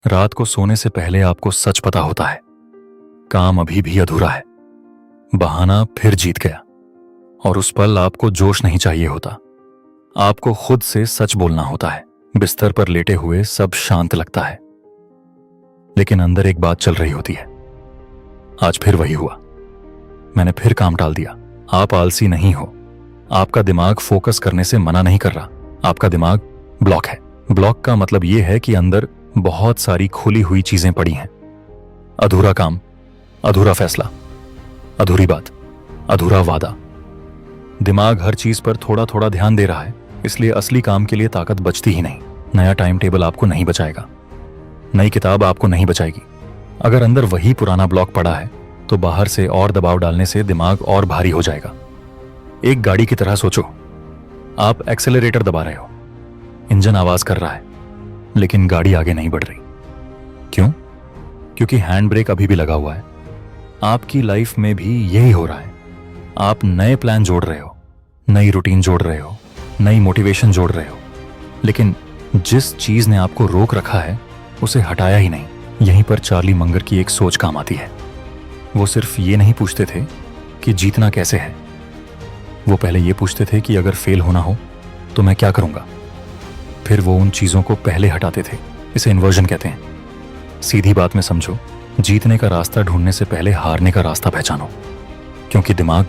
रात को सोने से पहले आपको सच पता होता है, काम अभी भी अधूरा है, बहाना फिर जीत गया। और उस पल आपको जोश नहीं चाहिए होता, आपको खुद से सच बोलना होता है। बिस्तर पर लेटे हुए सब शांत लगता है, लेकिन अंदर एक बात चल रही होती है। आज फिर वही हुआ, मैंने फिर काम टाल दिया। आप आलसी नहीं हो, आपका दिमाग फोकस करने से मना नहीं कर रहा, आपका दिमाग ब्लॉक है। ब्लॉक का मतलब यह है कि अंदर बहुत सारी खुली हुई चीजें पड़ी हैं। अधूरा काम, अधूरा फैसला, अधूरी बात, अधूरा वादा। दिमाग हर चीज पर थोड़ा थोड़ा ध्यान दे रहा है, इसलिए असली काम के लिए ताकत बचती ही नहीं। नया टाइम टेबल आपको नहीं बचाएगा, नई किताब आपको नहीं बचाएगी। अगर अंदर वही पुराना ब्लॉक पड़ा है तो बाहर से और दबाव डालने से दिमाग और भारी हो जाएगा। एक गाड़ी की तरह सोचो, आप एक्सेलरेटर दबा रहे हो, इंजन आवाज कर रहा है, लेकिन गाड़ी आगे नहीं बढ़ रही। क्यों? क्योंकि हैंड ब्रेक अभी भी लगा हुआ है। आपकी लाइफ में भी यही हो रहा है। आप नए प्लान जोड़ रहे हो, नई रूटीन जोड़ रहे हो, नई मोटिवेशन जोड़ रहे हो, लेकिन जिस चीज ने आपको रोक रखा है उसे हटाया ही नहीं। यहीं पर चार्ली मंगर की एक सोच काम आती है। वो सिर्फ ये नहीं पूछते थे कि जीतना कैसे है, वो पहले ये पूछते थे कि अगर फेल होना हो तो मैं क्या करूंगा। फिर वो उन चीजों को पहले हटाते थे। इसे इन्वर्जन कहते हैं। सीधी बात में समझो, जीतने का रास्ता ढूंढने से पहले हारने का रास्ता पहचानो, क्योंकि दिमाग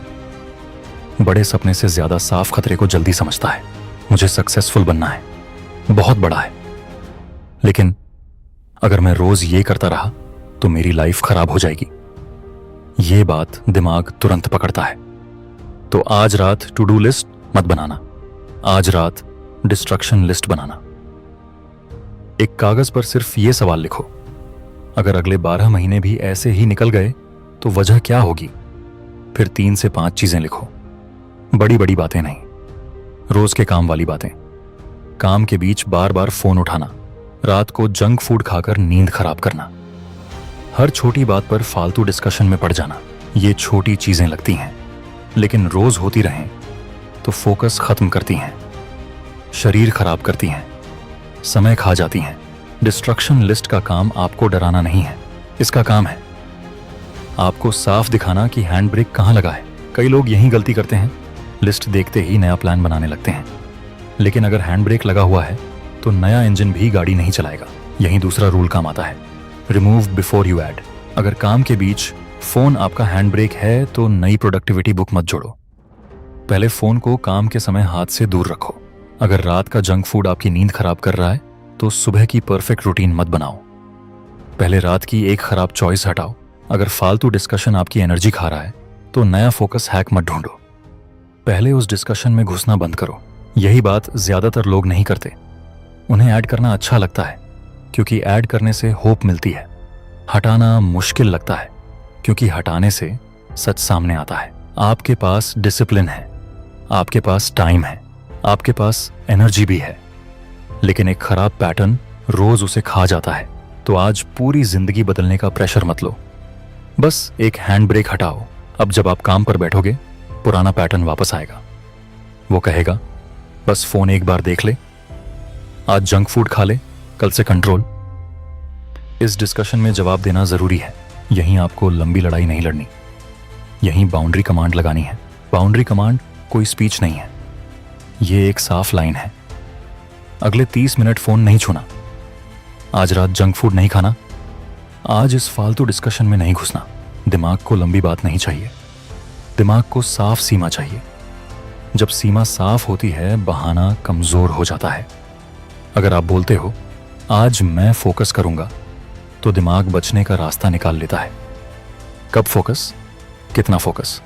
बड़े सपने से ज्यादा साफ खतरे को जल्दी समझता है। मुझे सक्सेसफुल बनना है, बहुत बड़ा है, लेकिन अगर मैं रोज ये करता रहा तो मेरी लाइफ खराब हो जाएगी। ये बात दिमाग तुरंत पकड़ता है। तो आज रात टू डू लिस्ट मत बनाना, आज रात डिस्ट्रक्शन लिस्ट बनाना। एक कागज पर सिर्फ ये सवाल लिखो, अगर अगले 12 महीने भी ऐसे ही निकल गए तो वजह क्या होगी। फिर 3 से 5 चीजें लिखो, बड़ी बड़ी बातें नहीं, रोज के काम वाली बातें। काम के बीच बार बार फोन उठाना, रात को जंक फूड खाकर नींद खराब करना, हर छोटी बात पर फालतू डिस्कशन में पड़ जाना। ये छोटी चीजें लगती हैं, लेकिन रोज होती रहें तो फोकस खत्म करती हैं, शरीर खराब करती हैं, समय खा जाती हैं। डिस्ट्रक्शन लिस्ट का काम आपको डराना नहीं है, इसका काम है आपको साफ दिखाना कि हैंड ब्रेक कहां लगा है। कई लोग यही गलती करते हैं, लिस्ट देखते ही नया प्लान बनाने लगते हैं, लेकिन अगर हैंड ब्रेक लगा हुआ है तो नया इंजन भी गाड़ी नहीं चलाएगा। यही दूसरा रूल काम आता है, रिमूव बिफोर यू ऐड। अगर काम के बीच फोन आपका हैंड ब्रेक है तो नई प्रोडक्टिविटी बुक मत जोड़ो। पहले फोन को काम के समय हाथ से दूर रखो। अगर रात का जंक फूड आपकी नींद खराब कर रहा है तो सुबह की परफेक्ट रूटीन मत बनाओ। पहले रात की एक खराब चॉइस हटाओ। अगर फालतू डिस्कशन आपकी एनर्जी खा रहा है तो नया फोकस हैक मत ढूंढो, पहले उस डिस्कशन में घुसना बंद करो। यही बात ज्यादातर लोग नहीं करते। उन्हें ऐड करना अच्छा लगता है क्योंकि ऐड करने से होप मिलती है, हटाना मुश्किल लगता है क्योंकि हटाने से सच सामने आता है। आपके पास डिसिप्लिन है, आपके पास टाइम है, आपके पास एनर्जी भी है, लेकिन एक खराब पैटर्न रोज उसे खा जाता है। तो आज पूरी जिंदगी बदलने का प्रेशर मत लो, बस एक हैंड ब्रेक हटाओ। अब जब आप काम पर बैठोगे पुराना पैटर्न वापस आएगा। वो कहेगा, बस फोन एक बार देख ले, आज जंक फूड खा ले, कल से कंट्रोल। इस डिस्कशन में जवाब देना जरूरी है। यहीं आपको लंबी लड़ाई नहीं लड़नी, यहीं बाउंड्री कमांड लगानी है। बाउंड्री कमांड कोई स्पीच नहीं है, ये एक साफ लाइन है। अगले 30 मिनट फोन नहीं छूना, आज रात जंक फूड नहीं खाना, आज इस फालतू डिस्कशन में नहीं घुसना। दिमाग को लंबी बात नहीं चाहिए, दिमाग को साफ सीमा चाहिए। जब सीमा साफ होती है बहाना कमजोर हो जाता है। अगर आप बोलते हो आज मैं फोकस करूंगा तो दिमाग बचने का रास्ता निकाल लेता है। कब फोकस, कितना फोकस,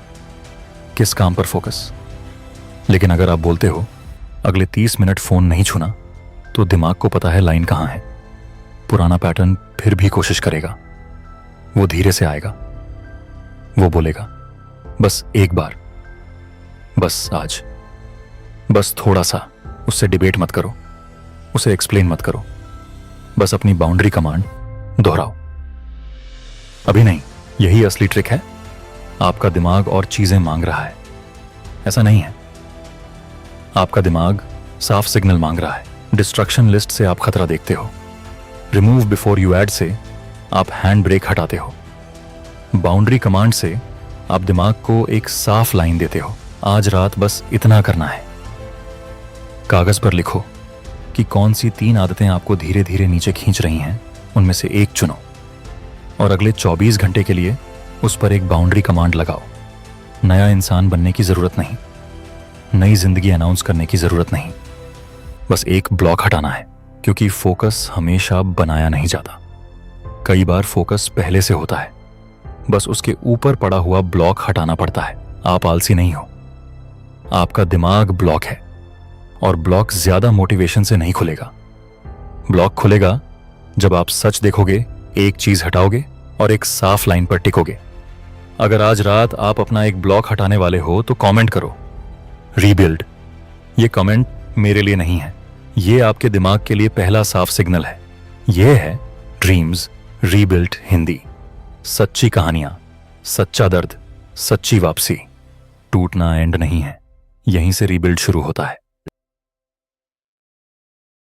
किस काम पर फोकस। लेकिन अगर आप बोलते हो अगले 30 मिनट फोन नहीं छूना तो दिमाग को पता है लाइन कहां है। पुराना पैटर्न फिर भी कोशिश करेगा, वो धीरे से आएगा, वो बोलेगा, बस एक बार, बस आज, बस थोड़ा सा। उससे डिबेट मत करो, उसे एक्सप्लेन मत करो, बस अपनी बाउंड्री कमांड दोहराओ। अभी नहीं, यही असली ट्रिक है। आपका दिमाग और चीजें मांग रहा है, ऐसा नहीं है। आपका दिमाग साफ सिग्नल मांग रहा है। डिस्ट्रक्शन लिस्ट से आप खतरा देखते हो, रिमूव बिफोर यू ऐड से आप हैंड ब्रेक हटाते हो। बाउंड्री कमांड से आप दिमाग को एक साफ लाइन देते हो, आज रात बस इतना करना है। कागज पर लिखो कि कौन सी 3 आदतें आपको धीरे धीरे नीचे खींच रही हैं, उनमें से एक चुनो और अगले 24 घंटे के लिए उस पर एक बाउंड्री कमांड लगाओ। नया इंसान बनने की जरूरत नहीं, नई जिंदगी अनाउंस करने की जरूरत नहीं, बस एक ब्लॉक हटाना है, क्योंकि फोकस हमेशा बनाया नहीं जाता। कई बार फोकस पहले से होता है, बस उसके ऊपर पड़ा हुआ ब्लॉक हटाना पड़ता है। आप आलसी नहीं हो, आपका दिमाग ब्लॉक है और ब्लॉक ज्यादा मोटिवेशन से नहीं खुलेगा। ब्लॉक खुलेगा जब आप सच देखोगे, एक चीज हटाओगे और एक साफ लाइन पर टिकोगे। अगर आज रात आप अपना एक ब्लॉक हटाने वाले हो तो कमेंट करो रीबिल्ड। ये कमेंट मेरे लिए नहीं है, ये आपके दिमाग के लिए पहला साफ सिग्नल है। ये है ड्रीम्स रीबिल्ड हिंदी। सच्ची कहानियां, सच्चा दर्द, सच्ची वापसी। टूटना एंड नहीं है, यहीं से रीबिल्ड शुरू होता है।